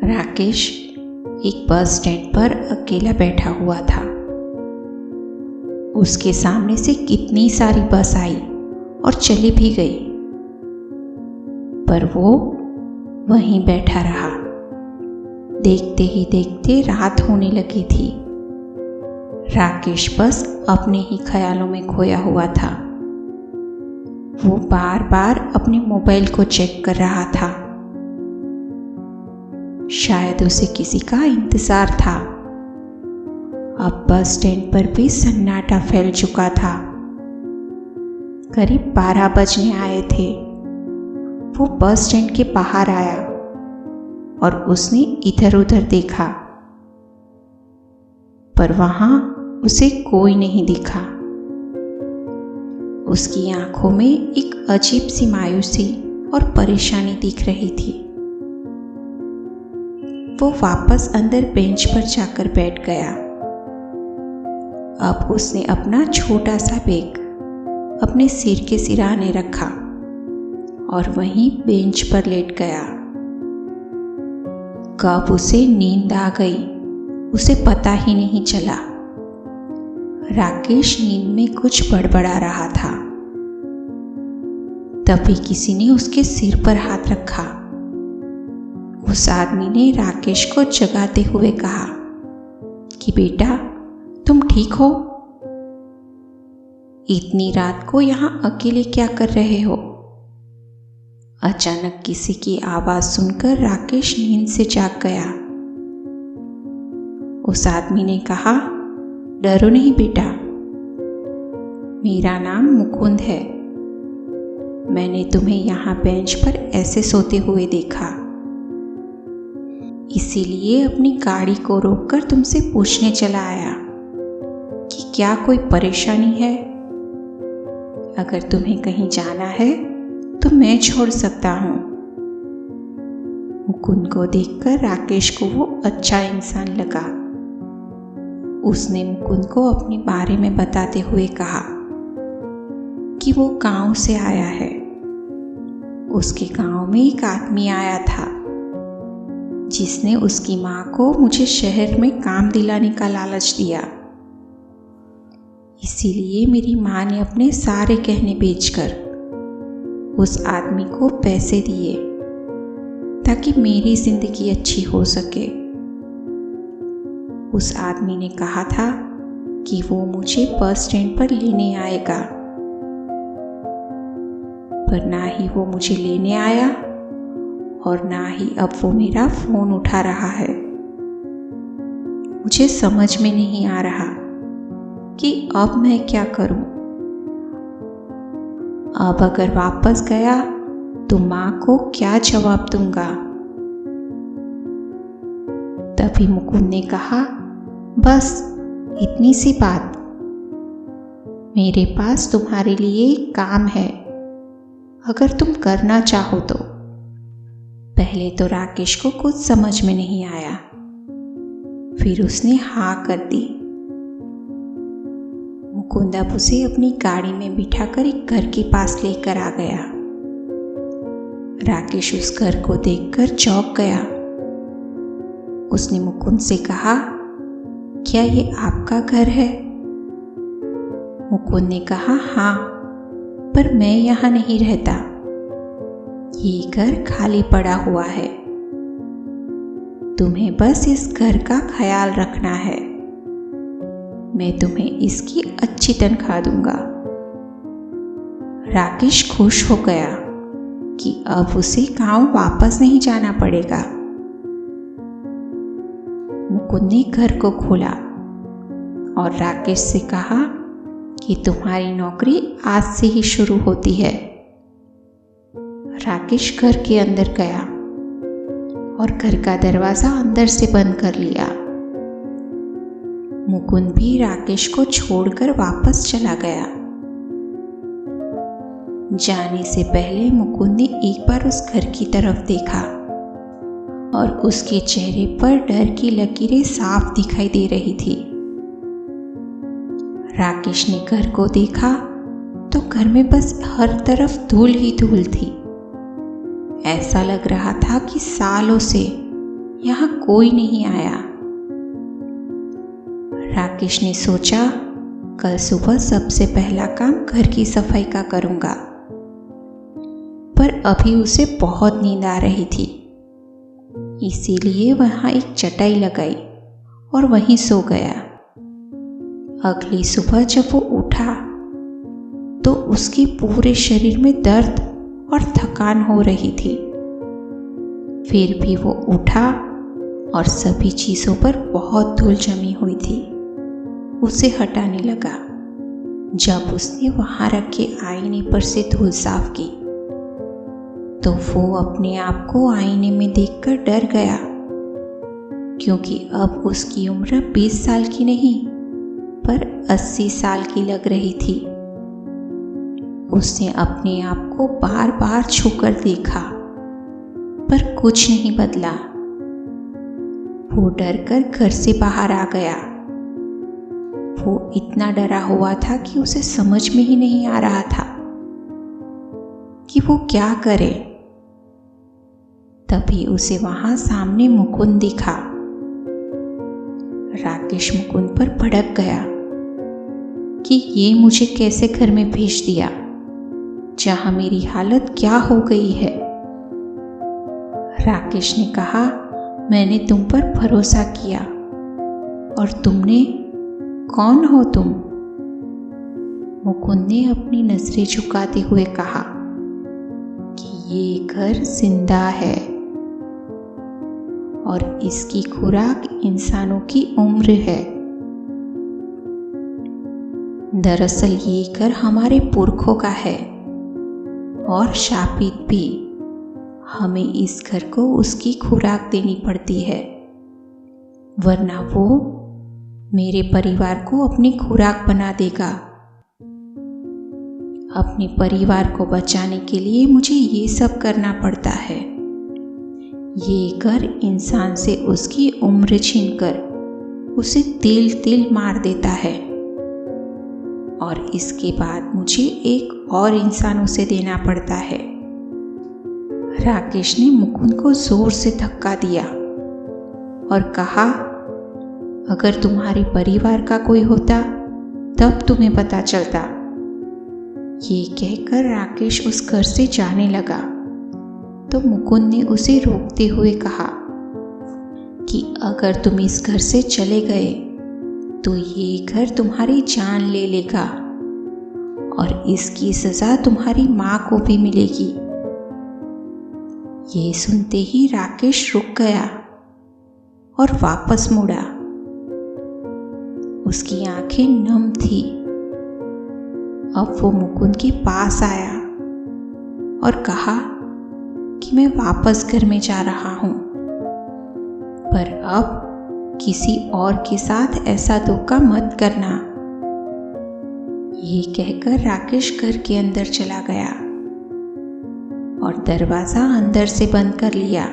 राकेश एक bus stand पर अकेला बैठा हुआ था। उसके सामने से कितनी सारी बस आई और चली भी गई, पर वो वहीं बैठा रहा। देखते ही देखते रात होने लगी थी। राकेश बस अपने ही ख्यालों में खोया हुआ था। वो बार बार अपने मोबाइल को चेक कर रहा था। शायद उसे किसी का इंतजार था। अब बस स्टैंड पर भी सन्नाटा फैल चुका था। करीब 12 बजने आए थे। वो बस स्टैंड के बाहर आया और उसने इधर उधर देखा, पर वहां उसे कोई नहीं दिखा। उसकी आंखों में एक अजीब सी मायूसी और परेशानी दिख रही थी। वो वापस अंदर बेंच पर जाकर बैठ गया। अब उसने अपना छोटा सा बैग अपने सिर के सिरहाने रखा और वहीं बेंच पर लेट गया। कब उसे नींद आ गई उसे पता ही नहीं चला। राकेश नींद में कुछ बड़बड़ा रहा था। तभी किसी ने उसके सिर पर हाथ रखा। उस आदमी ने राकेश को जगाते हुए कहा कि बेटा, तुम ठीक हो? इतनी रात को यहां अकेले क्या कर रहे हो? अचानक किसी की आवाज सुनकर राकेश नींद से जाग गया। उस आदमी ने कहा, डरो नहीं बेटा, मेरा नाम मुकुंद है। मैंने तुम्हें यहाँ बेंच पर ऐसे सोते हुए देखा, इसीलिए अपनी गाड़ी को रोककर तुमसे पूछने चला आया कि क्या कोई परेशानी है। अगर तुम्हें कहीं जाना है तो मैं छोड़ सकता हूँ। मुकुंद को देखकर राकेश को वो अच्छा इंसान लगा। उसने मुकुंद को अपने बारे में बताते हुए कहा कि वो गांव से आया है। उसके गांव में एक आदमी आया था जिसने उसकी माँ को मुझे शहर में काम दिलाने का लालच दिया। इसीलिए मेरी माँ ने अपने सारे गहने बेचकर उस आदमी को पैसे दिए ताकि मेरी जिंदगी अच्छी हो सके। उस आदमी ने कहा था कि वो मुझे बस स्टैंड पर लेने आएगा, पर ना ही वो मुझे लेने आया और ना ही अब वो मेरा फोन उठा रहा है। मुझे समझ में नहीं आ रहा कि अब मैं क्या करूं। अब अगर वापस गया तो माँ को क्या जवाब दूंगा। तभी मुकुंद ने कहा, बस इतनी सी बात, मेरे पास तुम्हारे लिए एक काम है, अगर तुम करना चाहो तो। पहले तो राकेश को कुछ समझ में नहीं आया, फिर उसने हाँ कर दी। मुकुंद अब उसे अपनी गाड़ी में बिठाकर एक घर के पास लेकर आ गया। राकेश उस घर को देखकर चौंक गया। उसने मुकुंद से कहा, क्या ये आपका घर है? मुकुंद ने कहा, हाँ, पर मैं यहाँ नहीं रहता। ये घर खाली पड़ा हुआ है। तुम्हें बस इस घर का ख्याल रखना है। मैं तुम्हें इसकी अच्छी तनख्वाह दूंगा। राकेश खुश हो गया कि अब उसे गांव वापस नहीं जाना पड़ेगा। मुकुंद ने घर को खोला और राकेश से कहा कि तुम्हारी नौकरी आज से ही शुरू होती है। राकेश घर के अंदर गया और घर का दरवाजा अंदर से बंद कर लिया। मुकुंद भी राकेश को छोड़कर वापस चला गया। जाने से पहले मुकुंद ने एक बार उस घर की तरफ देखा और उसके चेहरे पर डर की लकीरें साफ दिखाई दे रही थी। राकेश ने घर को देखा तो घर में बस हर तरफ धूल ही धूल थी। ऐसा लग रहा था कि सालों से यहाँ कोई नहीं आया। राकेश ने सोचा, कल सुबह सबसे पहला काम घर की सफाई का करूंगा। पर अभी उसे बहुत नींद आ रही थी, इसीलिए वहां एक चटाई लगाई और वहीं सो गया। अगली सुबह जब वो उठा तो उसके पूरे शरीर में दर्द और थकान हो रही थी। फिर भी वो उठा और सभी चीज़ों पर बहुत धूल जमी हुई थी, उसे हटाने लगा। जब उसने वहां रखे आईने पर से धूल साफ की तो वो अपने आप को आईने में देखकर डर गया, क्योंकि अब उसकी उम्र 20 साल की नहीं पर 80 साल की लग रही थी। उसने अपने आप को बार बार छूकर देखा, पर कुछ नहीं बदला। वो डरकर घर से बाहर आ गया। वो इतना डरा हुआ था कि उसे समझ में ही नहीं आ रहा था कि वो क्या करे। तभी उसे वहां सामने मुकुंद दिखा। राकेश मुकुंद पर भड़क गया कि ये मुझे कैसे घर में भेज दिया, जहां मेरी हालत क्या हो गई है। राकेश ने कहा, मैंने तुम पर भरोसा किया और तुमने, कौन हो तुम? मुकुंद ने अपनी नजरें झुकाते हुए कहा कि ये घर जिंदा है और इसकी खुराक इंसानों की उम्र है। दरअसल ये घर हमारे पुरखों का है और शापित भी। हमें इस घर को उसकी खुराक देनी पड़ती है, वरना वो मेरे परिवार को अपनी खुराक बना देगा। अपने परिवार को बचाने के लिए मुझे ये सब करना पड़ता है। ये घर इंसान से उसकी उम्र छीनकर उसे तिल तिल मार देता है और इसके बाद मुझे एक और इंसान उसे देना पड़ता है। राकेश ने मुकुंद को जोर से धक्का दिया और कहा, अगर तुम्हारे परिवार का कोई होता तब तुम्हें पता चलता। ये कहकर राकेश उस घर से जाने लगा तो मुकुंद ने उसे रोकते हुए कहा कि अगर तुम इस घर से चले गए तो ये घर तुम्हारी जान ले लेगा और इसकी सजा तुम्हारी माँ को भी मिलेगी। ये सुनते ही राकेश रुक गया और वापस मुड़ा। उसकी आंखें नम थी। अब वो मुकुंद के पास आया और कहा कि मैं वापस घर में जा रहा हूं, पर अब किसी और के साथ ऐसा धोखा मत करना। ये कहकर राकेश घर के अंदर चला गया और दरवाजा अंदर से बंद कर लिया।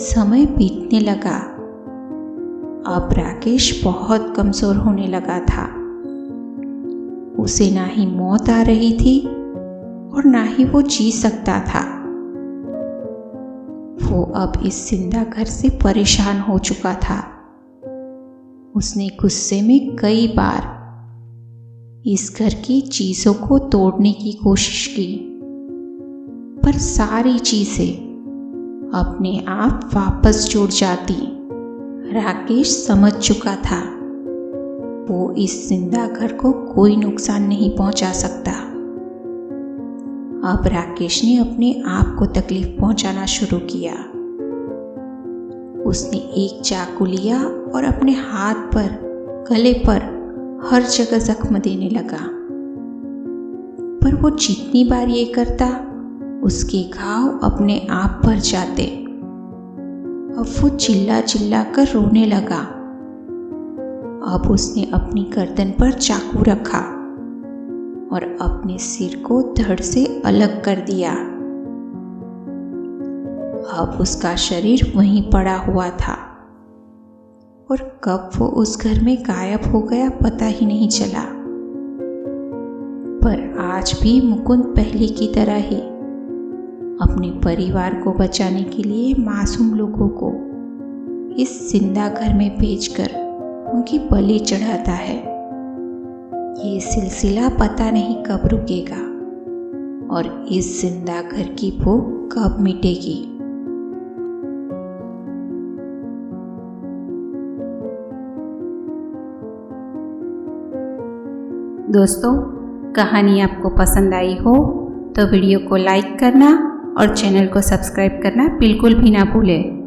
समय बीतने लगा। अब राकेश बहुत कमजोर होने लगा था। उसे ना ही मौत आ रही थी और ना ही वो जी सकता था। वो अब इस जिंदा घर से परेशान हो चुका था। उसने गुस्से में कई बार इस घर की चीजों को तोड़ने की कोशिश की, पर सारी चीजें अपने आप वापस जुड़ जाती। राकेश समझ चुका था वो इस जिंदा घर को कोई नुकसान नहीं पहुंचा सकता। अब राकेश ने अपने आप को तकलीफ पहुंचाना शुरू किया। उसने एक चाकू लिया और अपने हाथ पर, गले पर हर जगह जख्म देने लगा। पर वो जितनी बार ये करता उसके घाव अपने आप भर जाते। अब वो चिल्ला चिल्ला कर रोने लगा। अब उसने अपनी गर्दन पर चाकू रखा और अपने सिर को धड़ से अलग कर दिया। अब उसका शरीर वहीं पड़ा हुआ था और कब वो उस घर में गायब हो गया पता ही नहीं चला। पर आज भी मुकुंद पहले की तरह ही अपने परिवार को बचाने के लिए मासूम लोगों को इस जिंदा घर में भेजकर उनकी बलि चढ़ाता है। ये सिलसिला पता नहीं कब रुकेगा और इस जिंदा घर की भूख कब मिटेगी। दोस्तों, कहानी आपको पसंद आई हो तो वीडियो को लाइक करना और चैनल को सब्सक्राइब करना बिल्कुल भी ना भूलें।